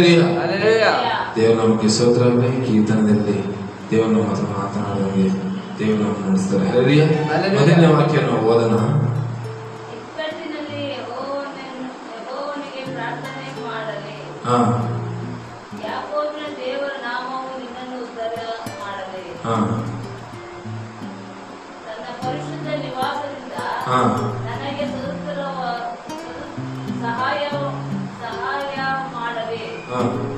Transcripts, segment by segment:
Hallelujah. Hallelujah. ದೇವರು ನಮಗೆ ಸ್ತೋತ್ರವೇ. ಕೀರ್ತನದಲ್ಲಿ ದೇವರು ನಮ್ಮ ಹತ್ರ ಮಾತನಾಡುವಂಗೆ ದೇವರು ನಮ್ಮನ್ನು ನಡೆಸ್ತಾರೆ. ಹಲ್ಲೆಲೂಯಾ. ಮೊದಲನೇ ವಾಕ್ಯ ನಾವು ಓದೋಣ. ಇಕ್ಕಟ್ಟಿನಲ್ಲಿ ಯೆಹೋವನಿಗೆ ಪ್ರಾರ್ಥನೆ ಮಾಡಲಿ. ಯಾಕೋಬನ ದೇವರ ನಾಮವು ನಿನ್ನನ್ನು ಉದ್ಧಾರ ಮಾಡಲಿ. ತನ್ನ ಪರಿಶುದ್ಧ ನಿವಾಸದಿಂದ ನನಗೆ ಸಹಾಯ ಮಾಡಲಿ.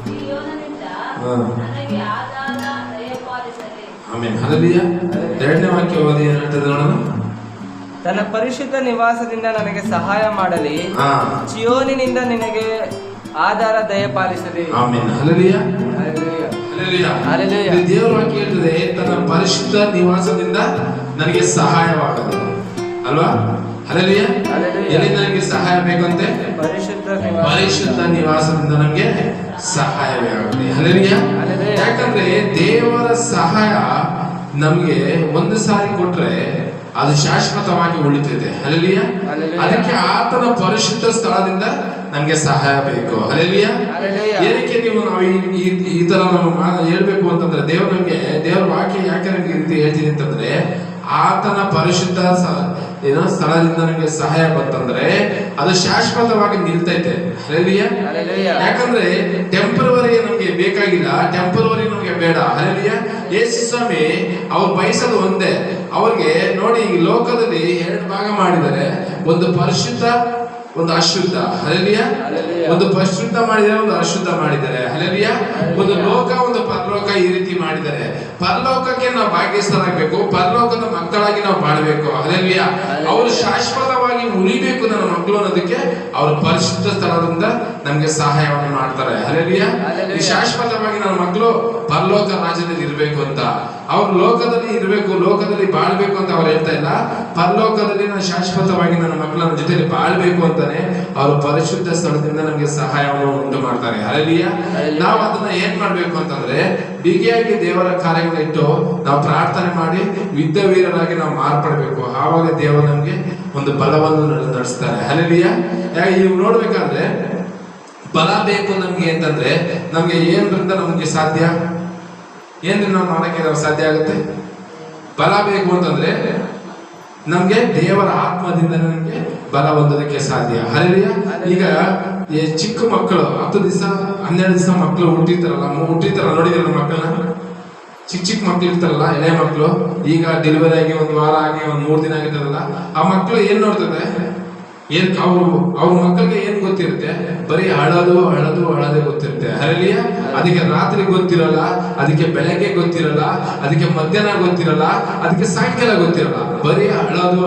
ಚೀಯೋನಿನಿಂದ ನನಗೆ ಆಧಾರ ದಯಪಾಲಿಸಲಿ. ಆಮೆನ್. ಹಲ್ಲೆಲೂಯಾ. ಎರಡನೇ ವಾಕ್ಯ ಓದಿ ಏನು ಹೇಳ್ತದೆ ನೋಡೋಣ. ತನ್ನ ಪರಿಶುದ್ಧ ನಿವಾಸದಿಂದ ನನಗೆ ಸಹಾಯ ಮಾಡಲಿ. ಚೀಯೋನಿನಿಂದ ನಿನಗೆ ಆಧಾರ ದಯಪಾಲಿಸಲಿ. Amen. Hallelujah. Hallelujah. Hallelujah. Hallelujah. ದೇವರ ವಾಕ್ಯ ಹೇಳ್ತದೆ ತನ್ನ ಪರಿಶುದ್ಧ ನಿವಾಸದಿಂದ ನನಗೆ ಸಹಾಯವಾಗಲಿ ಅಲ್ವಾ. ಹಲ್ಲೆಲೂಯಾ. ಎಲ್ಲಿ ನನಗೆ ಸಹಾಯ ಬೇಕಂತೆ? ಪರಿಶುದ್ಧ ನಿವಾಸದಿಂದ ನಮಗೆ ಸಹಾಯವೇ ಆಗಲಿ. ಹಲ್ಲೆಲೂಯಾ. ಯಾಕಂದ್ರೆ ದೇವರ ಸಹಾಯ ನಮ್ಗೆ ಒಂದು ಸಾರಿ ಕೊಟ್ರೆ ಅದು ಶಾಶ್ವತವಾಗಿ ಉಳಿತಿದೆ. ಹಲ್ಲೆಲೂಯಾ. ಅದಕ್ಕೆ ಆತನ ಪರಿಶುದ್ಧ ಸ್ಥಳದಿಂದ ನಮ್ಗೆ ಸಹಾಯ ಬೇಕು. ಹಲ್ಲೆಲೂಯಾ. ಏನಕ್ಕೆ ನಾವು ಈ ತರ ನಾವು ಹೇಳ್ಬೇಕು ಅಂತಂದ್ರೆ ದೇವರ ವಾಕ್ಯ ಯಾಕೆ ನಮ್ಗೆ ರೀತಿ ಹೇಳ್ತೀನಿ ಅಂತಂದ್ರೆ ಆತನ ಪರಿಶುದ್ಧ ಸ್ಥಳದಿಂದ ನಮಗೆ ಸಹಾಯ ಬಂತಂದ್ರೆ ಅದು ಶಾಶ್ವತವಾಗಿ ನಿಲ್ತೈತೆ. ಹಲ್ಲೆಲೂಯಾ. ಯಾಕಂದ್ರೆ ಟೆಂಪರವರಿ ನಮ್ಗೆ ಬೇಕಾಗಿಲ್ಲ, ಟೆಂಪರವರಿ ನಮ್ಗೆ ಬೇಡ. ಹಲ್ಲೆಲೂಯಾ. ಯೇಸು ಸ್ವಾಮಿ ಅವ್ರು ಬಯಸೋದು ಒಂದೇ. ಅವ್ರಿಗೆ ನೋಡಿ, ಈ ಲೋಕದಲ್ಲಿ ಎರಡು ಭಾಗ ಮಾಡಿದ್ದಾರೆ, ಒಂದು ಪರಿಶುದ್ಧ ಒಂದು ಅಶುದ್ಧ. ಹಲ್ಲೆಲೂಯಾ. ಒಂದು ಪರಿಶುದ್ಧ ಮಾಡಿದರೆ ಒಂದು ಅಶುದ್ಧ ಮಾಡಿದ್ದಾರೆ. ಹಲ್ಲೆಲೂಯಾ. ಒಂದು ಲೋಕ ಒಂದು ಪರಲೋಕ ಈ ರೀತಿ ಮಾಡಿದ್ದಾರೆ. ಪರಲೋಕಕ್ಕೆ ನಾವು ಭಾಗ್ಯಸ್ಥರಾಗಬೇಕು, ಪರಲೋಕದ ಮಕ್ಕಳಾಗಿ ನಾವು ಬಾಳ್ಬೇಕು. ಹಲ್ಲೆಲೂಯಾ. ಅವರು ಶಾಶ್ವತವಾಗಿ ಉಳಿಬೇಕು ನನ್ನ ಮಕ್ಕಳು ಅನ್ನೋದಕ್ಕೆ ಅವರು ಪರಿಶುದ್ಧ ಸ್ಥಳದಿಂದ ನಮ್ಗೆ ಸಹಾಯವನ್ನು ಮಾಡ್ತಾರೆ. ಹಲ್ಲೆಲೂಯಾ. ಶಾಶ್ವತವಾಗಿ ನನ್ನ ಮಕ್ಕಳು ಪರಲೋಕ ರಾಜ್ಯದಲ್ಲಿ ಇರಬೇಕು ಅಂತ, ಅವ್ರು ಲೋಕದಲ್ಲಿ ಇರಬೇಕು, ಲೋಕದಲ್ಲಿ ಬಾಳ್ಬೇಕು ಅಂತ ಅವ್ರು ಹೇಳ್ತಾ ಇಲ್ಲ. ಪರಲೋಕದಲ್ಲಿ ನಾನು ಶಾಶ್ವತವಾಗಿ ನನ್ನ ಮಕ್ಕಳ ಜೊತೆಲಿ ಬಾಳ್ಬೇಕು ಅಂತಾನೆ ಅವರು ಪರಿಶುದ್ಧ ಸ್ಥಳದಿಂದ ನಮ್ಗೆ ಸಹಾಯವನ್ನು ಉಂಟು ಮಾಡ್ತಾರೆ. ಹಲ್ಲೆಲೂಯಾ. ನಾವು ಅದನ್ನ ಏನ್ ಮಾಡ್ಬೇಕು ಅಂತಂದ್ರೆ ಬಿಗಿಯಾಗಿ ದೇವರ ಕಾರ್ಯಗಳಿಟ್ಟು ನಾವು ಪ್ರಾರ್ಥನೆ ಮಾಡಿ ಯುದ್ಧ ವೀರರಾಗಿ ನಾವು ಮಾರ್ಪಡಬೇಕು. ಆವಾಗ ದೇವರು ನಮ್ಗೆ ಒಂದು ಬಲವನ್ನು ನಡೆಸ್ತಾರೆ. ಹಲ್ಲೆಲೂಯಾ. ನೀವು ನೋಡ್ಬೇಕಾದ್ರೆ ಬಲ ಬೇಕು ನಮ್ಗೆ ಅಂತಂದ್ರೆ ನಮ್ಗೆ ಏನ್ರಿಂದ ನಮ್ಗೆ ಸಾಧ್ಯ, ಏನ್ರಿ ನಾವು ಮಾಡಕ್ಕೆ ಸಾಧ್ಯ ಆಗುತ್ತೆ? ಬಲ ಬೇಕು ಅಂತಂದ್ರೆ ನಮ್ಗೆ ದೇವರ ಆತ್ಮದಿಂದ ನಮ್ಗೆ ಬಲ ಹೊಂದೋದಕ್ಕೆ ಸಾಧ್ಯ. ಹಲ್ಲೆಲೂಯಾ. ಈಗ ಚಿಕ್ಕ ಮಕ್ಕಳು 10 ದಿವಸ 12 ದಿವಸ ಮಕ್ಕಳು ಹುಟ್ಟಿರ್ತಾರಲ್ಲ, ನೋಡಿದಿರ ಮಕ್ಕಳನ್ನ? ಚಿಕ್ಕ ಮಕ್ಳು ಇರ್ತಾರಲ್ಲ, ಎಳೆ ಮಕ್ಕಳು, ಈಗ ಡೆಲಿವರಿ ಆಗಿ 1 ವಾರ ಆಗಿ 3 ದಿನ ಆಗಿರ್ತಾರಲ್ಲ, ಆ ಮಕ್ಕಳು ಏನ್ ನೋಡ್ತದೆ? ಅವ್ರ ಮಕ್ಕಳಿಗೆ ಏನ್ ಗೊತ್ತಿರುತ್ತೆ? ಬರೀ ಅಳೋದೇ ಗೊತ್ತಿರುತ್ತೆ. ಹಲ್ಲೆಲೂಯಾ. ಅದಕ್ಕೆ ರಾತ್ರಿ ಗೊತ್ತಿರಲ್ಲ, ಅದಕ್ಕೆ ಬೆಳಗ್ಗೆ ಗೊತ್ತಿರಲ್ಲ, ಅದಕ್ಕೆ ಮಧ್ಯಾಹ್ನ ಗೊತ್ತಿರಲ್ಲ, ಅದಕ್ಕೆ ಸಾಯಂಕಾಲ ಗೊತ್ತಿರಲ್ಲ. ಬರೀ ಅಳೋದು.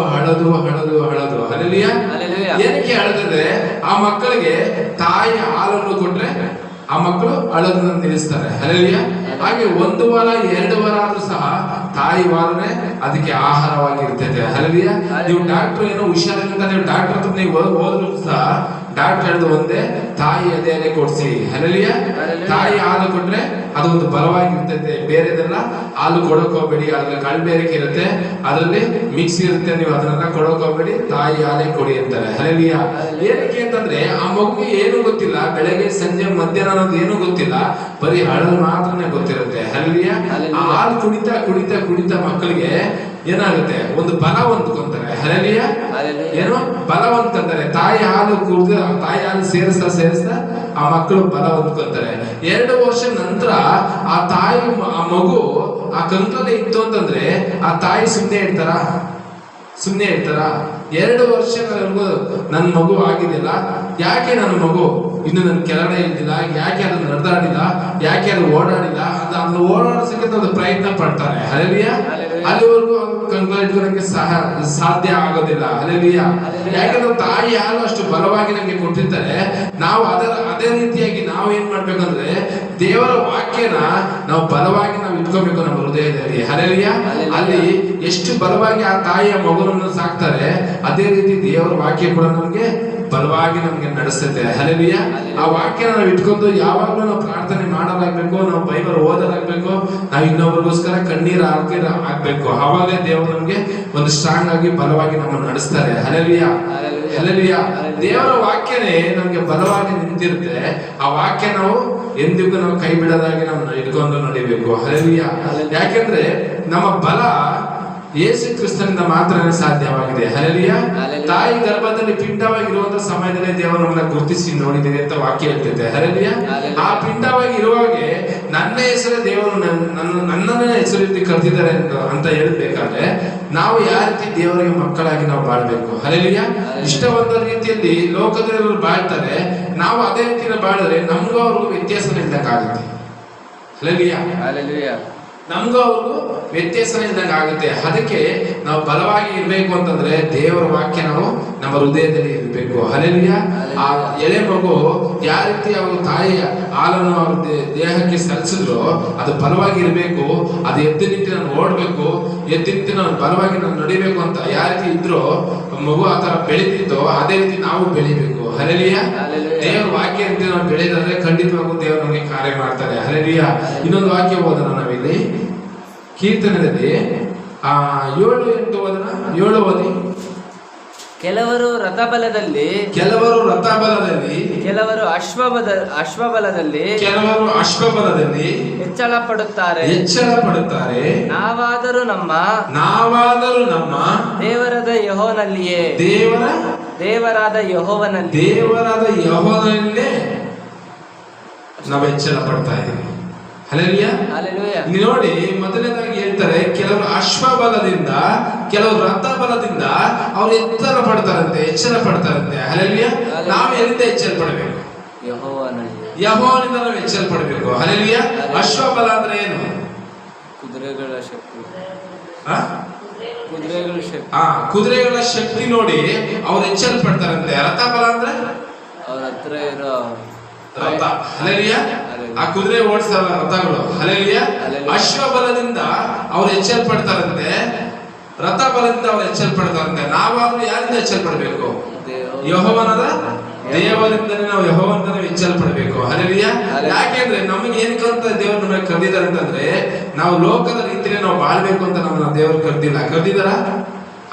ಹಲ್ಲೆಲೂಯಾ. ಏನಕ್ಕೆ ಅಳತದೆ? ಆ ಮಕ್ಕಳಿಗೆ ತಾಯಿ ಹಾಲನ್ನು ಕೊಟ್ರೆ ಆ ಮಕ್ಕಳು ಅಳೋದನ್ನ ನಿಲ್ಲಿಸ್ತಾರೆ. ಹಲ್ಲೆಲೂಯಾ. ಹಾಗೆ 1 ವಾರ 2 ವಾರ ಆದ್ರೂ ಸಹ ತಾಯಿ ವಾರನೇ ಅದಕ್ಕೆ ಆಹಾರವಾಗಿ ಇರ್ತೈತೆ. ಹಲ್ಲೆಲೂಯಾ. ನೀವು ಡಾಕ್ಟರ್ ಏನೋ ಹುಷಾರಿಲ್ಲ, ನೀವು ಡಾಕ್ಟರ್ ಹತ್ರ ನೀವು ಹೋದ್ರು ಸಹ ಡಾಕ್ಟರ್ ಹೇಳಿದ್ರು ಒಂದೇ, ತಾಯಿ ಎದೆಯಲ್ಲೇ ಕೊಡ್ಸಿ. ಹಲ್ಲೆಲೂಯಾ. ತಾಯಿ ಹಾಲು ಕೊಟ್ರೆ ಅದು ಒಂದು ಬಲವಾಗಿ ಇರ್ತೈತೆ. ಬೇರೆದೆಲ್ಲ ಹಾಲು ಕೊಡಕ್ ಹೋಗ್ಬೇಡಿ, ಅದ್ರಲ್ಲಿ ಕಳ್ಬೇರಿಕೆ ಇರುತ್ತೆ, ಅದರಲ್ಲಿ ಮಿಕ್ಸ್ ಇರುತ್ತೆ, ನೀವು ಅದನ್ನೆಲ್ಲ ಕೊಡಕ್ ಹೋಗ್ಬೇಡಿ, ತಾಯಿ ಹಾಲೇ ಕೊಡಿ ಅಂತಾರೆ. ಹಲ್ಲೆಲೂಯಾ. ಏನಕ್ಕೆ ಅಂತಂದ್ರೆ ಆ ಮಗುಗೆ ಏನು ಗೊತ್ತಿಲ್ಲ, ಬೆಳಗ್ಗೆ ಸಂಜೆ ಮಧ್ಯಾಹ್ನ ಅನ್ನೋದು ಏನು ಗೊತ್ತಿಲ್ಲ, ಬರೀ ಅಳಲು ಮಾತ್ರನೇ ಗೊತ್ತಿರುತ್ತೆ. ಹಲ್ಲೆಲೂಯಾ. ಹಾಲು ಕುಡಿತಾ ಮಕ್ಕಳಿಗೆ ಏನಾಗುತ್ತೆ? ಒಂದು ಬಲ ಹೊಂದ್ಕೊಂತಾರೆ. ಹಲ್ಲೆಲೂಯಾ. ಏನೋ ಬಲ ಹೊಂದ್ಕೊಂತಾರೆ. ತಾಯಿ ಹಾಲು ಸೇರಿಸ್ತಾ ಆ ಮಕ್ಕಳು ಬಲ ಹೊಂದ್ಕೊಂತಾರೆ. 2 ವರ್ಷ ನಂತರ ಆ ಮಗು ಆ ಕಂಕಲೇ ಇತ್ತು ಅಂತಂದ್ರೆ ಆ ತಾಯಿ ಸುಮ್ಮನೆ ಇರ್ತಾರ? 2 ವರ್ಷಗಳವರೆಗೂ ನನ್ನ ಮಗು ಆಗಿದೆಯಲ್ಲ, ಯಾಕೆ ನನ್ನ ಮಗು ಇನ್ನು ನನ್ನ ಕೆಳಗಡೆ ಇದ್ದಿಲ್ಲ, ಯಾಕೆ ಅದು ನಡೆದಾಡಿಲ್ಲ, ಯಾಕೆ ಅದು ಓಡಾಡಿಲ್ಲ, ಅದನ್ನು ಓಡಾಡಿಸಕ್ಕೆ ಅದು ಪ್ರಯತ್ನ ಪಡ್ತಾರೆ. ಹಲ್ಲೆಲೂಯಾ. ಅಲ್ಲಿವರೆಗೂ ಕಂಕಲ ಇಟ್ಕೊಳ್ಳೋಕೆ ಸಾಧ್ಯ ಆಗೋದಿಲ್ಲ. ಹಲ್ಲೆಲೂಯಾ. ಯಾಕಂದ್ರೆ ತಾಯಿ ಹಾಲು ಅಷ್ಟು ಬಲವಾಗಿ ನಮ್ಗೆ ಕೊಟ್ಟಿರ್ತಾರೆ. ನಾವು ಅದೇ ರೀತಿಯಾಗಿ ನಾವು ಏನ್ ಮಾಡ್ಬೇಕಂದ್ರೆ ದೇವರ ವಾಕ್ಯನ ನಾವು ಬಲವಾಗಿ ನಾವು ಇಟ್ಕೋಬೇಕು ನಮ್ಮ ಹೃದಯದಲ್ಲಿ. ಹಲ್ಲೆಲೂಯಾ. ಅಲ್ಲಿ ಎಷ್ಟು ಬಲವಾಗಿ ಆ ತಾಯಿಯ ಮಗುವನ್ನು ಸಾಕ್ತಾರೆ, ಅದೇ ರೀತಿ ದೇವರ ವಾಕ್ಯ ಕೂಡ ನಮ್ಗೆ ಬಲವಾಗಿ ನಮ್ಗೆ ನಡೆಸ್ತದೆ. ಹಲ್ಲೆಲೂಯಾ. ಆ ವಾಕ್ಯನ ನಾವು ಇಟ್ಕೊಂಡು ಯಾವಾಗಲೂ ನಾವು ಪ್ರಾರ್ಥನೆ ಮಾಡೋದಾಗ್ಬೇಕು, ನಾವು ಬೈಬಲ್ ಓದೋದಾಗ್ಬೇಕು, ನಾವು ಇನ್ನೊಬ್ಬರಿಗೋಸ್ಕರ ಕಣ್ಣೀರು ಆಗ್ಬೇಕು. ಆವಾಗಲೇ ದೇವರು ನಮ್ಗೆ ಒಂದು ಸ್ಟ್ರಾಂಗ್ ಆಗಿ ಬಲವಾಗಿ ನಮ್ಮನ್ನು ನಡೆಸ್ತಾರೆ. ಹಲ್ಲೆಲೂಯಾ. ಹಲ್ಲೆಲೂಯಾ. ದೇವರ ವಾಕ್ಯನೇ ನಮ್ಗೆ ಬಲವಾಗಿ ನಿಂತಿರುತ್ತೆ. ಆ ವಾಕ್ಯ ನಾವು ಎಂದಿಗೂ ನಾವು ಕೈ ಬಿಡದಾಗಿ ನಾವು ಇಟ್ಕೊಂಡು ನಡಿಬೇಕು. ಹಲ್ಲೆಲೂಯಾ. ಯಾಕೆಂದ್ರೆ ನಮ್ಮ ಬಲ ಯೇಸು ಕ್ರಿಸ್ತನಿಂದ ಮಾತ್ರ ಸಾಧ್ಯವಾಗಿದೆ. ಹಲ್ಲೆಲೂಯಾ. ತಾಯಿ ಗರ್ಭದಲ್ಲಿ ಪಿಂಡವಾಗಿರುವಂತ ಸಮಯದಲ್ಲಿ ದೇವರು ನಮ್ಮನ್ನ ಗುರುತಿಸಿ ನೋಡಿದ್ದೇನೆ ಅಂತ ವಾಕ್ಯ ಹೇಳ್ತೈತೆ. ಹಲ್ಲೆಲೂಯಾ. ಆ ಪಿಂಡವಾಗಿ ಇರುವಾಗ ನನ್ನ ಹೆಸರೇ ದೇವರು ನನ್ನನ್ನೇ ಹೆಸರು ಕರೆದಿದ್ದಾರೆ ಅಂತ ಹೇಳ್ಬೇಕಾದ್ರೆ ನಾವು ಯಾವ ರೀತಿ ದೇವರಿಗೆ ಮಕ್ಕಳಾಗಿ ನಾವು ಬಾಳ್ಬೇಕು. ಹಲ್ಲೆಲೂಯಾ. ಇಷ್ಟವಂತ ರೀತಿಯಲ್ಲಿ ಲೋಕದಲ್ಲಿ ಬಾಳ್ತಾರೆ, ನಾವು ಅದೇ ರೀತಿಯಲ್ಲಿ ಬಾಳಿದ್ರೆ ನಮ್ಗೂ ಅವ್ರಿಗೂ ವ್ಯತ್ಯಾಸ ಇದ್ದಂಗಾಗುತ್ತೆ. ಹಲ್ಲೆಲೂಯಾ. ನಮ್ಗೂ ಅವ್ರಿಗೂ ವ್ಯತ್ಯಾಸ ಇದ್ದಂಗೆ ಆಗುತ್ತೆ. ಅದಕ್ಕೆ ನಾವು ಬಲವಾಗಿ ಇರ್ಬೇಕು ಅಂತಂದ್ರೆ ದೇವರ ವಾಕ್ಯ ನಾವು ನಮ್ಮ ಹೃದಯದಲ್ಲಿ ಇರಬೇಕು. ಹಲ್ಲೆಲೂಯಾ. ಆ ಎಳೆ ಮಗು ಯಾವ ರೀತಿ ಅವರು ತಾಯಿಯ ಹಾಲನ್ನು ಅವ್ರ ದೇಹಕ್ಕೆ ಸಲ್ಲಿಸಿದ್ರು ಅದು ಬಲವಾಗಿ ಇರಬೇಕು. ಅದು ಎದ್ದು ನಿಂತು ನಾನು ಓಡ್ಬೇಕು, ಎದ್ದು ನಿಂತು ನಾನು ಬಲವಾಗಿ ನಾನು ನಡಿಬೇಕು ಅಂತ ಯಾವ ರೀತಿ ಇದ್ರು ಮಗು ಆ ತರ ಬೆಳೀತಿತ್ತೋ ಅದೇ ರೀತಿ ನಾವು ಬೆಳಿಬೇಕು. ಹಲ್ಲೆಲೂಯಾ. ದೇವರ ವಾಕ್ಯ ರೀತಿ ನಾವು ಬೆಳೆದ್ರೆ ಖಂಡಿತವಾಗೂ ದೇವರು ನಮಗೆ ಕಾರ್ಯ ಮಾಡ್ತಾರೆ. ಹಲ್ಲೆಲೂಯಾ. ಇನ್ನೊಂದು ವಾಕ್ಯ ಓದೋಣ ನಾವಿಲ್ಲಿ ಕೀರ್ತನೆಯಲ್ಲಿ 7:8 ಓದೋಣ. 7 ಓದಿ. ಕೆಲವರು ರಥಬಲದಲ್ಲಿ, ಕೆಲವರು ರಥಬಲದಲ್ಲಿ, ಕೆಲವರು ಅಶ್ವಬಲದಲ್ಲಿ, ಕೆಲವರು ಅಶ್ವಬಲದಲ್ಲಿ ಹೆಚ್ಚಳ ಪಡುತ್ತಾರೆ. ನಾವಾದರೂ ನಮ್ಮ ದೇವರಾದ ಯೆಹೋವನಲ್ಲಿಯೇ ನಾವು ಹೆಚ್ಚಳ ಪಡ್ತಾ ಇದ್ದೀವಿ. ಹಲ್ಲೆಲೂಯಾ. ನೋಡಿ, ಮೊದಲನೇದಾಗಿ ಹೇಳ್ತಾರೆ ಕೆಲವರು ಅಶ್ವಬಲದಿಂದ, ಕೆಲವರು ರಥ ಬಲದಿಂದ ಅವ್ರು ಹೆಚ್ಚಳ ಪಡ್ತಾರಂತೆ. ಹಲ್ಲೆಲೂಯಾ. ನಾವು ಎಲ್ಲಿಂದ ಹೆಚ್ಚಳ ಪಡಬೇಕು? ಯೆಹೋವನಿಂದ ನಾವು ಹೆಚ್ಚಳ ಪಡಬೇಕು. ಹಲ್ಲೆಲೂಯಾ. ಅಶ್ವಬಲ ಅಂದ್ರೆ ಏನು? ಕುದುರೆಗಳ ಶಕ್ತಿ. ಕುದುರೆಗಳ ಶಕ್ತಿ ನೋಡಿ ಅವ್ರು ಹೆಚ್ಚಳ ಪಡ್ತಾರಂತೆ. ರಥ ಬಲ ಅಂದ್ರೆ ಅವ್ರ ಹತ್ರ ಇರೋ ರಥ. ಹಲ್ಲೆಲೂಯಾ. ಆ ಕುದುರೆ ಓಡಿಸಲ್ಲ ರಥಗಳು. ಹಲ್ಲೆಲೂಯಾ. ಅಶ್ವಬಲದಿಂದ ಅವ್ರು ಹೆಚ್ಚಳ ಪಡ್ತಾರಂತೆ, ರಥ ಬಲದಿಂದ ಅವ್ರು ಹೆಚ್ಚಳ ಪಡ್ತಾರಂತೆ. ನಾವಾದ್ರೂ ಯಾರಿಂದ ಹೆಚ್ಚಳ ಪಡಬೇಕು? ಯೆಹೋವನಾದ ದೇವರಿಂದನೇ ನಾವು ಯೆಹೋವನಿಂದನೇ ಹೆಚ್ಚಳ ಪಡಬೇಕು. ಹಲ್ಲೆಲೂಯಾ. ಯಾಕೆಂದ್ರೆ ನಮಗೆ ಏನಕ್ಕಂತ ದೇವರು ನಮಗೆ ಕರೆದಿದ್ದಾರೆ ಅಂತಂದ್ರೆ ನಾವು ಲೋಕದ ರೀತಿಯಲ್ಲಿ ನಾವು ಬಾಳ್ಬೇಕು ಅಂತ ನಮ್ಮನ್ನ ದೇವರು ಕರೆದಿದ್ದಾರ?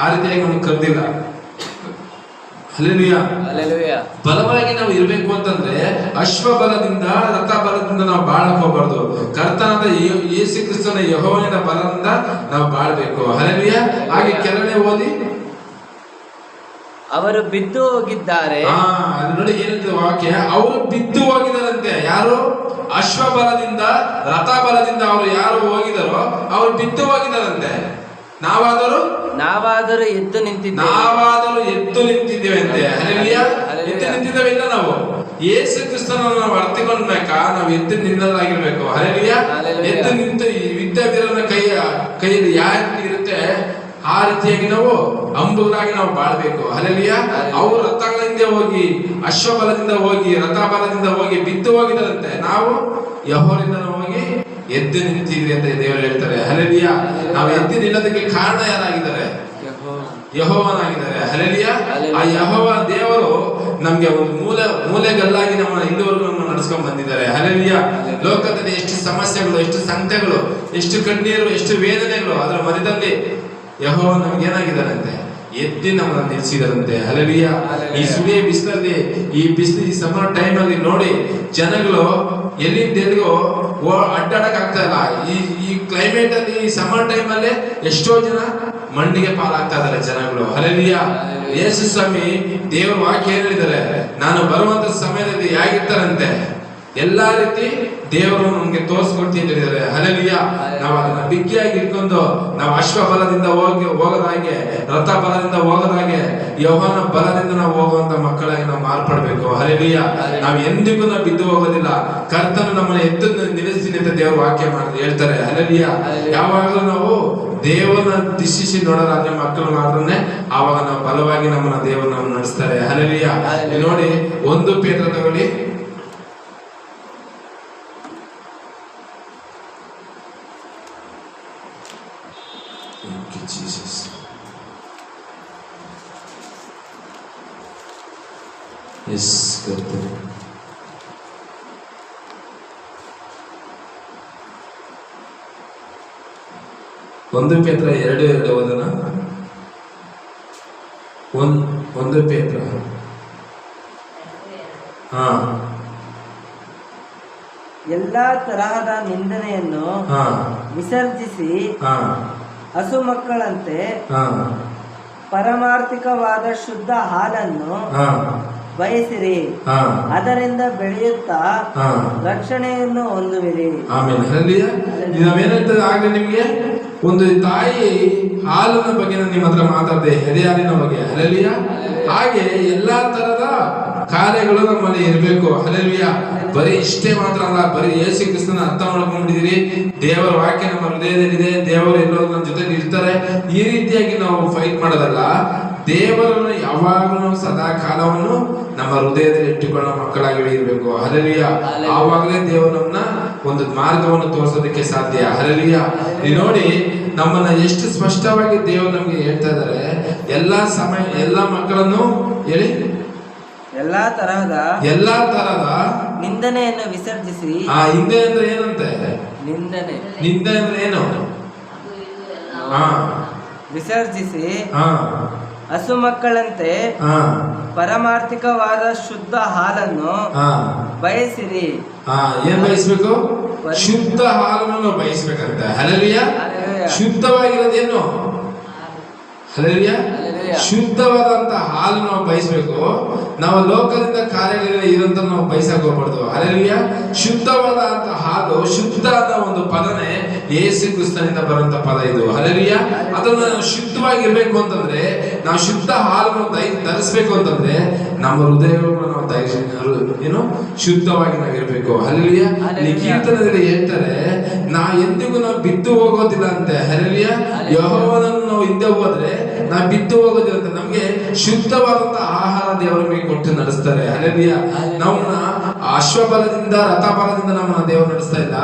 ಆ ರೀತಿಯಾಗಿ ನಮ್ಗೆ ಕರೆದಿಲ್ಲ. ಹಲ್ಲೆಲೂಯಾ. ಬಲವಾಗಿ ನಾವು ಇರಬೇಕು ಅಂತಂದ್ರೆ ಅಶ್ವಬಲದಿಂದ ರಥ ಬಲದಿಂದ ನಾವು ಬಾಳಕ್ ಹೋಗ್ಬಾರ್ದು. ಕರ್ತನಾದ ಯೇಸು ಕ್ರಿಸ್ತನ ಯೆಹೋವನ ಬಲದಿಂದ ನಾವು ಬಾಳ್ಬೇಕು. ಹಲ್ಲೆಲೂಯಾ. ಹಾಗೆ ಕೆಳಗಡೆ ಓದಿ. ಅವರು ಬಿದ್ದು ಹೋಗಿದ್ದಾರೆ. ನೋಡಿ ಏನಿದೆ ವಾಕ್ಯ, ಅವರು ಬಿದ್ದು ಹೋಗಿದಾರಂತೆ. ಯಾರು? ಅಶ್ವಬಲದಿಂದ ರಥ ಬಲದಿಂದ ಅವರು ಯಾರು ಹೋಗಿದಾರೋ ಅವರು ಬಿದ್ದು ಹೋಗಿದಾರಂತೆ. ನಾವಾದರೂ ಎದ್ದು ನಿಂತಿದ್ದೇವೆ ಅಂತೆ. ಹಲ್ಲೆಲೂಯಾ. ಎದ್ದು ನಿಂತಿದ್ದೇವೆ ಇಲ್ಲ ನಾವು ಯೇಸು ಕ್ರಿಸ್ತನನ್ನು ನಾವು ಅರ್ಥಕೊಂಡ್ಬೇಕಾ ನಾವು ಎದ್ದು ನಿಲ್ಲಲಾಗಿರ್ಬೇಕು. ಹಲ್ಲೆಲೂಯಾ. ಎದ್ದು ನಿಂತು ವಿದ್ಯಾವೀರನ ಕೈಯಲ್ಲಿ ಯಾವ ರೀತಿ ಇರುತ್ತೆ ಆ ರೀತಿಯಾಗಿ ನಾವು ಅಂಬುಗಳಾಗಿ ನಾವು ಬಾಳ್ಬೇಕು. ಹಲ್ಲೆಲೂಯಾ. ಅವರು ರಥಗಳಿಂದ ಹೋಗಿ ಅಶ್ವಬಲದಿಂದ ಹೋಗಿ ರಥ ಬಲದಿಂದ ಹೋಗಿ ಬಿದ್ದು ಹೋಗಿದಾರಂತೆ. ನಾವು ಯೆಹೋವನಿಂದ ಹೋಗಿ ಎದ್ದು ನಿಂತಿದ್ವಿ ಅಂತ ದೇವರು ಹೇಳ್ತಾರೆ. ಹಲ್ಲೆಲೂಯಾ. ನಾವು ಎದ್ದು ನಿಲ್ಲೋದಕ್ಕೆ ಕಾರಣ ಯಾರಾಗಿದ್ದಾರೆ? ಯೆಹೋವನಾಗಿದ್ದಾರೆ. ಹಲ್ಲೆಲೂಯಾ. ಆ ಯೆಹೋವ ದೇವರು ನಮ್ಗೆ ಒಂದು ಮೂಲೆಗಲ್ಲಾಗಿ ನಮ್ಮ ಇಲ್ಲಿವರೆಗೂ ನಮ್ಮ ನಡೆಸ್ಕೊಂಡ್ ಬಂದಿದ್ದಾರೆ. ಹಲ್ಲೆಲೂಯಾ. ಲೋಕದಲ್ಲಿ ಎಷ್ಟು ಸಮಸ್ಯೆಗಳು, ಎಷ್ಟು ಸಂಕಟಗಳು, ಎಷ್ಟು ಕಣ್ಣೀರು, ಎಷ್ಟು ವೇದನೆಗಳು, ಅದರ ಮಧ್ಯದಲ್ಲಿ ಯೆಹೋವ ನಮ್ಗೆ ಏನಾಗಿದ್ದಾರಂತೆ? ಎದ್ದು ನಮ್ಮನ್ನ ನಿಲ್ಸಿದಾರಂತೆ. ಹಲ್ಲೆಲೂಯಾ. ಈ ಸುಳಿಯ ಬಿಸಿಲಲ್ಲಿ ಈ ಸಮ್ಮರ್ ಟೈಮ್ ಅಲ್ಲಿ ನೋಡಿ ಜನಗಳು ಎಲ್ಲಿಂದ ಎಲ್ಲಿಗೋ ಅಡ್ಡಾಡಕ್ ಆಗ್ತಾ ಇಲ್ಲ. ಈ ಕ್ಲೈಮೇಟ್ ಅಲ್ಲಿ ಈ ಸಮ್ಮರ್ ಟೈಮ್ ಅಲ್ಲಿ ಎಷ್ಟೋ ಜನ ಮಣ್ಣಿಗೆ ಪಾಲಾಗ್ತಾ ಇದಾರೆ ಜನಗಳು. ಹಲ್ಲೆಲೂಯಾ. ಯೇಸು ಸ್ವಾಮಿ ದೇವರ ವಾಕ್ಯ ಹೇಳಿದ್ದಾರೆ, ನಾನು ಬರುವಂತ ಸಮಯದಲ್ಲಿ ಹೇಗಿರ್ತಾರಂತೆ ಎಲ್ಲಾ ರೀತಿ ದೇವರು ನಮ್ಗೆ ತೋರಿಸ್ಕೊಡ್ತೀನಿ ಹೇಳಿದ್ದಾರೆ. ಹಲ್ಲೆಲೂಯಾ. ನಾವು ಅದನ್ನ ಬಿಗ್ಗಿಯಾಗಿ ಇಟ್ಕೊಂಡು ನಾವು ಅಶ್ವಬಲದಿಂದ ಹೋಗೋದಾಗೆ ರಥ ಬಲದಿಂದ ಹೋಗೋದಾಗೆ ಯೆಹೋವನ ಬಲದಿಂದ ನಾವು ಹೋಗುವಂತ ಮಕ್ಕಳಾಗಿ ನಾವು ಮಾರ್ಪಡ್ಬೇಕು. ಹಲ್ಲೆಲೂಯಾ. ನಾವು ಎಂದಿಗೂ ನಾವು ಬಿದ್ದು ಹೋಗೋದಿಲ್ಲ. ಕರ್ತನು ನಮ್ಮನ್ನ ಎದ್ದು ನಿಲ್ಲಿಸ್ತೀನಿ ಅಂತ ದೇವರು ವಾಕ್ಯ ಹೇಳ್ತಾರೆ. ಹಲ್ಲೆಲೂಯಾ. ಯಾವಾಗಲೂ ನಾವು ದೇವರನ್ನ ದಿಶಿಸಿ ನೋಡೋದಾದ್ರೆ ಮಕ್ಕಳು ಮಾತ್ರನೇ ಆವಾಗ ನಾವು ಬಲವಾಗಿ ನಮ್ಮನ್ನ ದೇವರು ನಮ್ಮನ್ನು ನಡೆಸ್ತಾರೆ. ಹಲ್ಲೆಲೂಯಾ. ನೋಡಿ 1 ಪೇತ್ರ ತಗೊಳ್ಳಿ. Jesus. Yes, ಕರ್ತನೆ. 1 ಪೇತ್ರ 2:2 ಓದೋಣ. 1 ಪೇತ್ರ ಎಲ್ಲಾ ತರಹದ ನಿಂದನೆಯನ್ನು ಹಾ ವಿಸರ್ಜಿಸಿ ಹಾ ಹಸು ಮಕ್ಕಳಂತೆ ಹಾ ಪರಮಾರ್ಥಿಕವಾದ ಶುದ್ಧ ಹಾಲನ್ನು ಹಾ ಬಯಸಿರಿ. ಹಾ ಅದರಿಂದ ಬೆಳೆಯುತ್ತಾ ಹಾ ರಕ್ಷಣೆಯನ್ನು ಹೊಂದುವಿರಿ. ಆಮೇಲೆ ಹಲ್ಲಿಯ ನಾವೇನಂತಂದ್ರೆ ಆಗ್ಲೇ ನಿಮ್ಗೆ ಒಂದು ತಾಯಿ ಹಾಲಿನ ಬಗ್ಗೆ ನಾನು ನಿಮ್ಮ ಹತ್ರ ಮಾತಾಡಿದೆ, ಎದೆಹಾಲಿನ ಬಗ್ಗೆ. ಹಲೆಲಿಯ ಹಾಗೆ ಎಲ್ಲಾ ತರದ ಕಾರ್ಯಗಳು ನಮ್ಮಲ್ಲಿ ಇರಬೇಕು. ಹಲೆಲಿಯ ಬರೀ ಇಷ್ಟೇ ಮಾತ್ರ ಅಲ್ಲ, ಬರೀ ಯೇಸು ಕ್ರಿಸ್ತನ ಅರ್ಥ ಮಾಡ್ಕೊಂಡಿದ್ದೀರಿ, ದೇವರ ವಾಕ್ಯ ನಮ್ಮ ಹೃದಯದಲ್ಲಿದೆ, ದೇವರು ಎಲ್ಲರೂ ನಮ್ಮ ಜೊತೆ ಇರ್ತಾರೆ, ಈ ರೀತಿಯಾಗಿ ನಾವು ಫೈಟ್ ಮಾಡೋದಲ್ಲ. ದೇವರನ್ನು ಯಾವಾಗಲೂ ಸದಾ ಕಾಲವನ್ನು ನಮ್ಮ ಹೃದಯದಲ್ಲಿ ಇಟ್ಟುಕೊಳ್ಳೋ ಮಕ್ಕಳಾಗಿ ಇರಬೇಕು. ಹಲೆಲಿಯ ಆವಾಗಲೇ ದೇವರು ನಮ್ಮನ್ನ ಒಂದು ಮಾರ್ಗವನ್ನು ತೋರಿಸೋದಕ್ಕೆ ಸಾಧ್ಯ. ಹಲೆಲಿಯ ನೋಡಿ, ನಮ್ಮನ್ನ ಎಷ್ಟು ಸ್ಪಷ್ಟವಾಗಿ ದೇವರು ನಮ್ಗೆ ಹೇಳ್ತಾ ಇದ್ದಾರೆ. ಎಲ್ಲಾ ಸಮಯ ಎಲ್ಲಾ ಮಕ್ಕಳನ್ನು ಹೇಳಿ ಎಲ್ಲಾ ತರಹದ ನಿಂದನೆಯನ್ನು ವಿಸರ್ಜಿಸಿ. ಹಿಂದೆ ಅಂದ್ರೆ ಏನಂತೆ? ನಿಂದನೆ ನಿಂದೆ ಅಂದ್ರೆ ಏನು? ಹಾ ವಿಸರ್ಜಿಸಿ ಹಾ ಹಸು ಮಕ್ಕಳಂತೆ ಹಾ ಪರಮಾರ್ಥಿಕವಾದ ಶುದ್ಧ ಹಾಲನ್ನು ಹಾ ಬಯಸಿರಿ. ಏನ್ ಬಯಸ್ಬೇಕು? ಶುದ್ಧ ಹಾಲನ್ನು ಬಯಸ್ಬೇಕಂತ. ಹಲೆಲಿಯ ಶುದ್ಧವಾಗಿರೋದೇನು? ಹಲೆಲಿಯ ಶುದ್ಧವಾದಂತ ಹಾಲು ನಾವು ಬಯಸ್ಬೇಕು. ನಾವು ಲೋಕದಿಂದ ಕಾರ್ಯಗಳಿಂದ ಇರಂತ ನಾವು ಬಯಸಕ್ ಹೋಗ್ಬಾರ್ದು. ಹಲೆಲಿಯ ಶುದ್ಧವಾದಂತ ಹಾಲು, ಶುದ್ಧ ಅನ್ನೋ ಒಂದು ಪದನೇ ಯೇಸು ಕ್ರಿಸ್ತನಿಂದ ಬರುವಂತ ಪದ ಇದು. ಹಲೆಲಿಯ ಅದನ್ನ ನಾವು ಶುದ್ಧವಾಗಿರ್ಬೇಕು ಅಂತಂದ್ರೆ, ನಾವು ಶುದ್ಧ ಹಾಲನ್ನು ಧರಿಸ್ಬೇಕು ಅಂತಂದ್ರೆ ನಮ್ಮ ಹೃದಯವನ್ನು ನಾವು ಏನು ಶುದ್ಧವಾಗಿ ನಾವಿರ್ಬೇಕು. ಹಲೆಲಿಯ ಈ ಕೀರ್ತನದಲ್ಲಿ ಹೇಳ್ತಾರೆ, ಎಂದಿಗೂ ನಾವು ಬಿದ್ದು ಹೋಗೋದಿಲ್ಲ ಅಂತೆ. ಹಲೆಲಿಯ ಯೆಹೋವನನ್ನು ನಾವು ಹಿಂದೆ ಹೋದ್ರೆ ನಾವು ಬಿದ್ದು ಹೋಗೋದಿಲ್ಲ ಅಂತ. ನಮ್ಗೆ ಶುದ್ಧವಾದಂತ ಆಹಾರ ದೇವರ ಮೇಲೆ ಕೊಟ್ಟು ನಡೆಸ್ತಾರೆ. ಹಲೆಲಿಯ ನಮ್ಮನ್ನ ಅಶ್ವಬಲದಿಂದ ರಥಬಲದಿಂದ ನಮ್ಮನ್ನ ದೇವರು ನಡೆಸ್ತಾ ಇಲ್ಲ,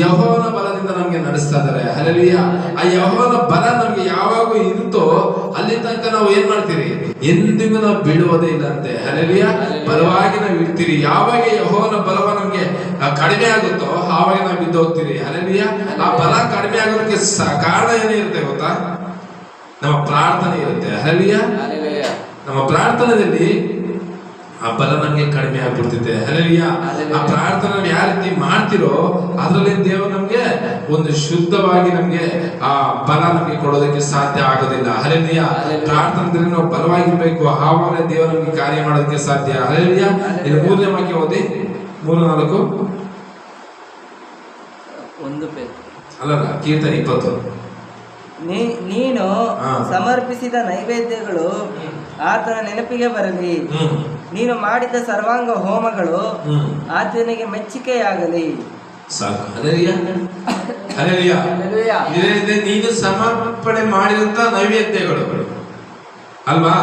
ಯೆಹೋವನ ಬಲದಿಂದ ನಮ್ಗೆ ನಡೆಸ್ತಾ ಇದ್ದಾರೆ. ಹಲೆಲಿಯ ಆ ಯೆಹೋವನ ಬಲ ನಮ್ಗೆ ಯಾವಾಗ ಇರುತ್ತೋ ಅಲ್ಲಿ ತನಕ ನಾವು ಏನ್ ಮಾಡ್ತೀರಿ? ಎಂದಿಗೂ ನಾವು ಬೀಳುವುದೇ ಇಲ್ಲ ಅಂತೆ. ಹಲೆಲಿಯ ಬಲವಾಗಿ ನಾವು ಇಡ್ತೀರಿ. ಯಾವಾಗ ಯೆಹೋವನ ಬಲವ ನಮ್ಗೆ ಕಡಿಮೆ ಆಗುತ್ತೋ ಆವಾಗ ನಾವು ಬಿದ್ದು ಹೋಗ್ತೀರಿ. ಹಲೆಲಿಯ ಆ ಬಲ ಕಡಿಮೆ ಆಗೋದಕ್ಕೆ ಕಾರಣ ಏನಿರುತ್ತೆ ಗೊತ್ತಾ? ನಮ್ಮ ಪ್ರಾರ್ಥನೆ ಇರುತ್ತೆ. ಹಲೆಲಿಯ ನಮ್ಮ ಪ್ರಾರ್ಥನೆಯಲ್ಲಿ ಆ ಬಲ ನಮ್ಗೆ ಕಡಿಮೆ ಆಗ್ಬಿಡ್ತಿದೆ. ಹಲೆಲಿಯ ಆ ಪ್ರಾರ್ಥನೆ ಯಾವ ರೀತಿ ಮಾಡ್ತಿರೋ ಅದರಲ್ಲಿ ದೇವರು ನಮ್ಗೆ ಒಂದು ಶುದ್ಧವಾಗಿ ನಮ್ಗೆ ಆ ಬಲ ನಮ್ಗೆ ಕೊಡೋದಕ್ಕೆ ಸಾಧ್ಯ ಆಗೋದಿಲ್ಲ. ಹಲೆಲಿಯ ಪ್ರಾರ್ಥನೆಯಲ್ಲಿ ನಾವು ಬಲವಾಗಿರ್ಬೇಕು, ಆವಾಗ ದೇವರು ನಮ್ಗೆ ಕಾರ್ಯ ಮಾಡೋದಕ್ಕೆ ಸಾಧ್ಯ. ಹಲೆಲಿಯ ಇದು 3ನೇ ವಾಕ್ಯ ಓದಿ, 3-4 ಅಲ್ಲಲ್ಲ, ಕೀರ್ತನೆ 20. ನೀನು ಸಮರ್ಪಿಸಿದ ನೈವೇದ್ಯಗಳು ಆತನ ನೆನಪಿಗೆ ಬರಲಿ. ನೀನು ಮಾಡಿದ ಸರ್ವಾಂಗ ಹೋಮಗಳು ಆತನಿಗೆ ಮೆಚ್ಚುಗೆಯಾಗಲಿ. ನೀನು ಸಮರ್ಪಣೆ ಮಾಡಿದಂತ ನೈವೇದ್ಯಗಳು ಅಲ್ವಾ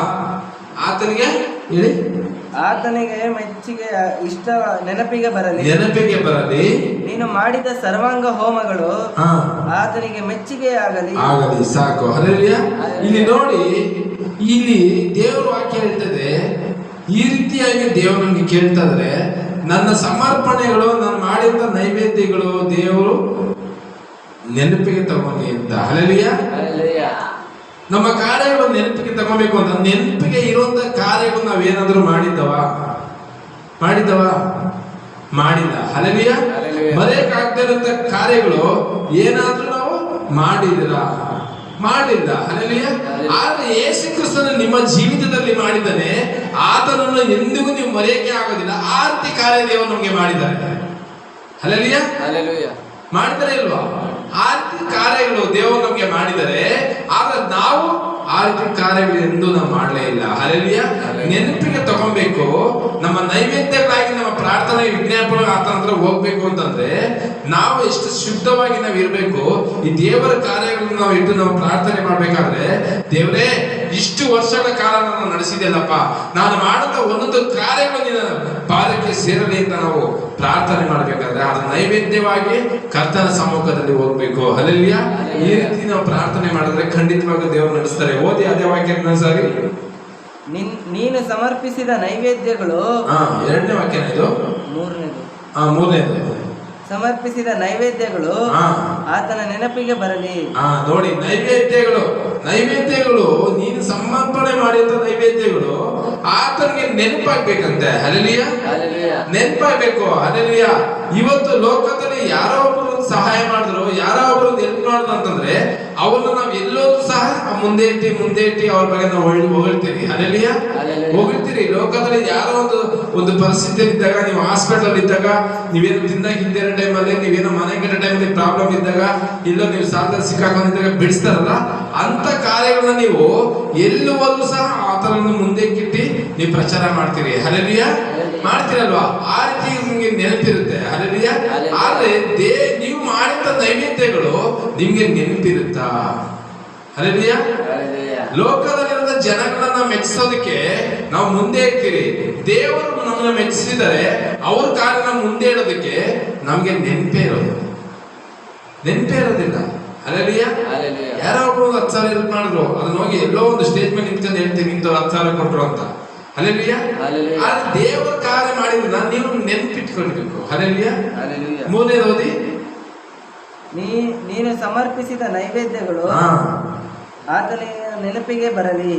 ಆತನಿಗೆ ಹೇಳಿ, ಆತನಿಗೆ ಮೆಚ್ಚುಗೆ ಇಷ್ಟ ನೆನಪಿಗೆ ಬರಲಿ. ನೀನು ಮಾಡಿದ ಸರ್ವಾಂಗ ಹೋಮಗಳು ಆತನಿಗೆ ಮೆಚ್ಚುಗೆ ಆಗಲಿ. ಸಾಕು. ಹಲೆಲೂಯಾ. ಇಲ್ಲಿ ನೋಡಿ, ಇಲ್ಲಿ ದೇವರ ವಾಕ್ಯ ಹೇಳ್ತದೆ, ಈ ರೀತಿಯಾಗಿ ದೇವರು ನಮ್ಗೆ ಕೇಳ್ತಾ ಇದ್ರೆ, ನನ್ನ ಸಮರ್ಪಣೆಗಳು, ನಾನು ಮಾಡಿದ ನೈವೇದ್ಯಗಳು ದೇವರು ನೆನಪಿಗೆ ತಗೊಂಡಿ ಅಂತ. ಹಲೆಲೂಯಾ. ನಮ್ಮ ಕಾರ್ಯಗಳು ನೆನಪಿಗೆ ತಗೋಬೇಕು ಅಂತ. ನೆನಪಿಗೆ ಇರುವಂತ ಕಾರ್ಯಗಳು ನಾವೇನಾದ್ರೂ ಮಾಡಿದ್ದವ ಮಾಡಿಲ್ಲ. ಹಲೆಲೂಯಾ. ಮರೆಯಕ್ಕಾಗದೇ ಇರುವಂತ ಕಾರ್ಯಗಳು ಏನಾದ್ರೂ ನಾವು ಮಾಡಿಲ್ಲ. ಹಲೆಲೂಯಾ. ಆದ್ರೆ ಯೇಸು ಕ್ರಿಸ್ತನು ನಿಮ್ಮ ಜೀವಿತದಲ್ಲಿ ಮಾಡಿದ್ದಾನೆ, ಆತನನ್ನು ಎಂದಿಗೂ ನೀವು ಮರೆಯಕ್ಕೆ ಆಗೋದಿಲ್ಲ. ಆ ರೀತಿ ಕಾರ್ಯ ದೇವರು ನಮ್ಗೆ ಮಾಡಿದ್ದಾರೆ. ಹಲೆಲೂಯಾ. ಮಾಡ್ತಾರೆ ಇಲ್ವಾ? ಆ ರೀತಿ ಕಾರ್ಯಗಳು ದೇವರು ನಮ್ಗೆ ಮಾಡಿದರೆ, ಆದ್ರೆ ನಾವು ಆ ರೀತಿ ಕಾರ್ಯಗಳು ಎಂದು ನಾವು ಮಾಡಲೇ ಇಲ್ಲ. ಹಲೆಲೂಯಾ. ನೆನಪಿಗೆ ತಗೊಬೇಕು. ನಮ್ಮ ನೈವೇದ್ಯಗಳಾಗಿ ನಮ್ಮ ಪ್ರಾರ್ಥನೆ ವಿಜ್ಞಾಪನೆ ಆತನ ಹತ್ರ ಹೋಗ್ಬೇಕು ಅಂತಂದ್ರೆ ನಾವು ಎಷ್ಟು ಶುದ್ಧವಾಗಿ ನಾವು ಇರ್ಬೇಕು. ಈ ದೇವರ ಕಾರ್ಯಗಳನ್ನು ನಾವು ಇಟ್ಟು ನಾವು ಪ್ರಾರ್ಥನೆ ಮಾಡ್ಬೇಕಾದ್ರೆ, ದೇವರೇ ಇಷ್ಟು ವರ್ಷಗಳ ಕಾಲ ನಾನು ನಡೆಸಿದೆಲ್ಲಪ್ಪ, ನಾನು ಮಾಡಿದ ಒಂದೊಂದು ಕಾರ್ಯಗಳು ನಿನ್ನ ಪಾದಕ್ಕೆ ಸೇರಲಿ ಅಂತ ನಾವು ಪ್ರಾರ್ಥನೆ ಮಾಡ್ಬೇಕಾದ್ರೆ ಅದು ನೈವೇದ್ಯವಾಗಿ ಕರ್ತನ ಸಮ್ಮುಖದಲ್ಲಿ ಹೋಗ್ಬೇಕು. ಹಲೆಲೂಯಾ. ಈ ರೀತಿ ನಾವು ಪ್ರಾರ್ಥನೆ ಮಾಡಿದ್ರೆ ಖಂಡಿತವಾಗಿ ದೇವರು ನಡೆಸ್ತಾರೆ. ಓದಿ ಅದೇ ವಾಕ್ಯ ಸಾರಿ. ನೀನು ಸಮರ್ಪಿಸಿದ ನೈವೇದ್ಯಗಳು, 2ನೇ ವಾಕ್ಯನ ಇದು, 3ನೇದು. 3ನೇದು. ಸಮರ್ಪಿಸಿದ ನೈವೇದ್ಯಗಳು ಹಾ. ಆತನ ನೆನಪಿಗೆ ಬರಲಿ. ನೋಡಿ, ನೈವೇದ್ಯಗಳು ನೀನು ಸಮರ್ಪಣೆ ಮಾಡಿದ ನೈವೇದ್ಯಗಳು ಆತನಿಗೆ ನೆನಪಾಗ್ಬೇಕಂತೆ. ಹಲ್ಲೆಲೂಯಾ, ನೆನಪಾಗ್ಬೇಕು. ಹಲ್ಲೆಲೂಯಾ. ಇವತ್ತು ಲೋಕದಲ್ಲಿ ಯಾರೋ ಒಬ್ರು ಸಹಾಯ ಮಾಡಿದ್ರು, ಯಾರೋ ಒಬ್ರು ಹೆಲ್ಪ್ ಮಾಡಿದ್ರು ಅಂತಂದ್ರೆ ಅವ್ರನ್ನ ನಾವ್ ಎಲ್ಲೋದ್ರು ಸಹ ಮುಂದೆ ಇಟ್ಟಿ ಅವ್ರ ಬಗ್ಗೆ ನಾವು ಹೊಗಳ್ತೀರಿ. ಹಲ್ಲೆಲೂಯಾ, ಹೊಗಳ್ತೀರಿ. ಲೋಕದಲ್ಲಿ ಯಾರೋ ಒಂದು ಪರಿಸ್ಥಿತಿಯಲ್ಲಿ ಇದ್ದಾಗ, ನೀವು ಹಾಸ್ಪಿಟಲ್ ಇದ್ದಾಗ, ನೀವೇನು ತಿಂದಾಗ ಹಿಂದೆ ಟೈಮಲ್ಲಿ, ನೀವೇನೋ ಮನೆ ಕಟ್ಟ ಟೈಮಲ್ಲಿ ಪ್ರಾಬ್ಲಮ್ ಇದ್ದಾಗ, ಇಲ್ಲೋ ನೀವು ಸಾಲದಲ್ಲಿ ಸಿಕ್ಕಾಕೊಂಡಿದ್ದಾಗ ಬಿಡಿಸ್ತಾರಲ್ಲ, ಅಂತ ಕಾರ್ಯಗಳನ್ನ ನೀವು ಎಲ್ಲುವಲ್ಲೂ ಸಹ ಆತನನ್ನು ಮುಂದೆ ಕಿಟ್ಟಿ ನೀವು ಪ್ರಚಾರ ಮಾಡ್ತೀರಿ. ಹಲ್ಲೆಲೂಯಾ, ಮಾಡ್ತೀರಲ್ವಾ? ಆ ರೀತಿ ನಿಮ್ಗೆ ನೆನಪಿರುತ್ತೆ. ಹಲ್ಲೆಲೂಯಾ. ಆದ್ರೆ ನೀವು ಮಾಡಿದ ನೈವೇದ್ಯಗಳು ನಿಮ್ಗೆ ನೆನಪಿರುತ್ತಾ? ಹಲ್ಲೆಲೂಯಾ. ಲೋಕದಲ್ಲಿರುವ ಜನಗಳನ್ನ ಮೆಚ್ಚಿಸೋದಕ್ಕೆ ನಾವು ಮುಂದೆ ಇರ್ತೀರಿ. ದೇವರು ನಮ್ಮನ್ನ ಮೆಚ್ಚಿಸಿದರೆ ಅವ್ರ ಕಾರ್ಯನ ಮುಂದೆ ಇಡೋದಕ್ಕೆ ನಮ್ಗೆ ನೆನಪೇ ಇರೋದಿಲ್ಲ. ಹಲ್ಲೆಲೂಯಾ. ಯಾರೋ ಒಬ್ರು 10,000 ಹೆಲ್ಪ್ ಮಾಡಿದ್ರು, ಅದನ್ನ ಹೋಗಿ ಎಲ್ಲೋ ಒಂದು ಸ್ಟೇಜ್ ಮೇಲೆ ನಿಂತ್ಕೊಂಡು ಹೇಳ್ತೀವಿ, ಇಂಥವ್ರು 10,000 ಕೊಟ್ರು ಅಂತ. ಹಲ್ಲೆಲೂಯಾ. ಆದ್ರೆ ದೇವರ ಕಾರ್ಯ ಮಾಡಿದ್ನ ನೀವು ನೆನಪಿಟ್ಕೊಳ್ಬೇಕು. ಹಲ್ಲೆಲೂಯಾ. ಮೂರನೇದು ಓದಿ. ನೀನು ಸಮರ್ಪಿಸಿದ ನೈವೇದ್ಯಗಳು ಆತನಿಗೆ ನೆನಪಿಗೆ ಬರಲಿ.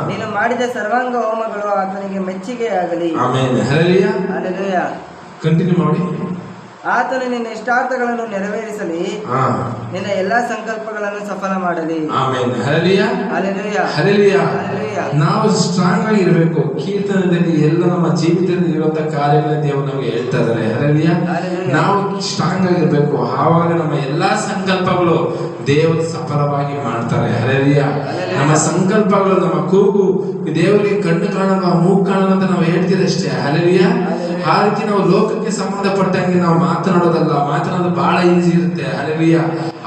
ನೀನು ಮಾಡಿದ ಸರ್ವಾಂಗ ಹೋಮಗಳು ಆತನಿಗೆ ಮೆಚ್ಚುಗೆ ಆಗಲಿ. ಆಮೆನ್. ಹಲ್ಲೆಲೂಯಾ. ಹಲ್ಲೆಲೂಯಾ. ಕಂಟಿನ್ಯೂ ಮಾಡಿ. ಆತನು ನಿನ್ನ ಇಷ್ಟಾರ್ಥಗಳನ್ನು ನೆರವೇರಿಸಲಿ, ನಿನ್ನ ಎಲ್ಲಾ ಸಂಕಲ್ಪಗಳನ್ನು ಸಫಲ ಮಾಡಲಿ. Amen. Hallelujah. Hallelujah. Hallelujah. Hallelujah. ನಾವು ಸ್ಟ್ರಾಂಗ್ ಆಗಿರ್ಬೇಕು. ಕೀರ್ತನದಲ್ಲಿ ಎಲ್ಲ ನಮ್ಮ ಜೀವಿತದಲ್ಲಿ ಇರುವಂತ ಕಾರ್ಯಗಳನ್ನ ದೇವರು ನಮಗೆ ಹೇಳ್ತಾ ಇದ್ದಾರೆ. ಹಲ್ಲೆಲೂಯಾ. ನಾವು ಸ್ಟ್ರಾಂಗ್ ಆಗಿರ್ಬೇಕು. ಆವಾಗ ನಮ್ಮ ಎಲ್ಲಾ ಸಂಕಲ್ಪಗಳು ದೇವರು ಸಫಲವಾಗಿ ಮಾಡ್ತಾರೆ. ಹಲ್ಲೆಲೂಯಾ. ನಮ್ಮ ಸಂಕಲ್ಪಗಳು, ನಮ್ಮ ಕೂಗು ದೇವರಿಗೆ ಕಣ್ಣು ಕಾಣಲ್ಲ, ಮೂಗು ಕಾಣಲ್ಲ ಅಂತ ನಾವು ಹೇಳ್ತೀವಿ ಅಷ್ಟೇ. ಹಲ್ಲೆಲೂಯಾ. ಆ ರೀತಿ ನಾವು ಲೋಕಕ್ಕೆ ಸಂಬಂಧಪಟ್ಟಂಗೆ ನಾವು ಮಾತನಾಡೋದು ಬಹಳ ಈಸಿ ಇರುತ್ತೆ. ಹಲ್ಲೆಲೂಯಾ.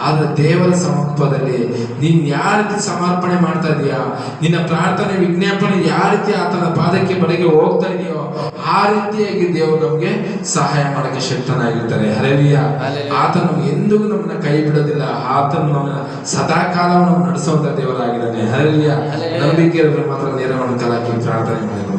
ಆದ್ರೆ ದೇವರ ಸಮೂಹದಲ್ಲಿ ನೀನ್ ಯಾವ ರೀತಿ ಸಮರ್ಪಣೆ ಮಾಡ್ತಾ ಇದೀಯಾ, ನಿನ್ನ ಪ್ರಾರ್ಥನೆ ವಿಜ್ಞಾಪನೆ ಯಾವ ರೀತಿ ಆತನ ಪಾದಕ್ಕೆ ಬಳಿಗೆ ಹೋಗ್ತಾ ಇದೆಯೋ ಆ ರೀತಿಯಾಗಿ ದೇವರು ನಮ್ಗೆ ಸಹಾಯ ಮಾಡಕ್ಕೆ ಶಕ್ತನಾಗಿರ್ತಾರೆ. ಹಲ್ಲೆಲೂಯಾ. ಆತನು ಎಂದಿಗೂ ನಮ್ಮನ್ನ ಕೈ ಬಿಡೋದಿಲ್ಲ. ಆತನು ನಮ್ಮನ್ನ ಸದಾ ಕಾಲ ನಡೆಸುವಂತ ದೇವರಾಗಿದ್ದಾನೆ. ಹಲ್ಲೆಲೂಯಾ. ನಂಬಿಕೆ ಮಾತ್ರ ನೇರವನ್ನು ಕಲಾಕಿ ಪ್ರಾರ್ಥನೆ ಮಾಡಿದ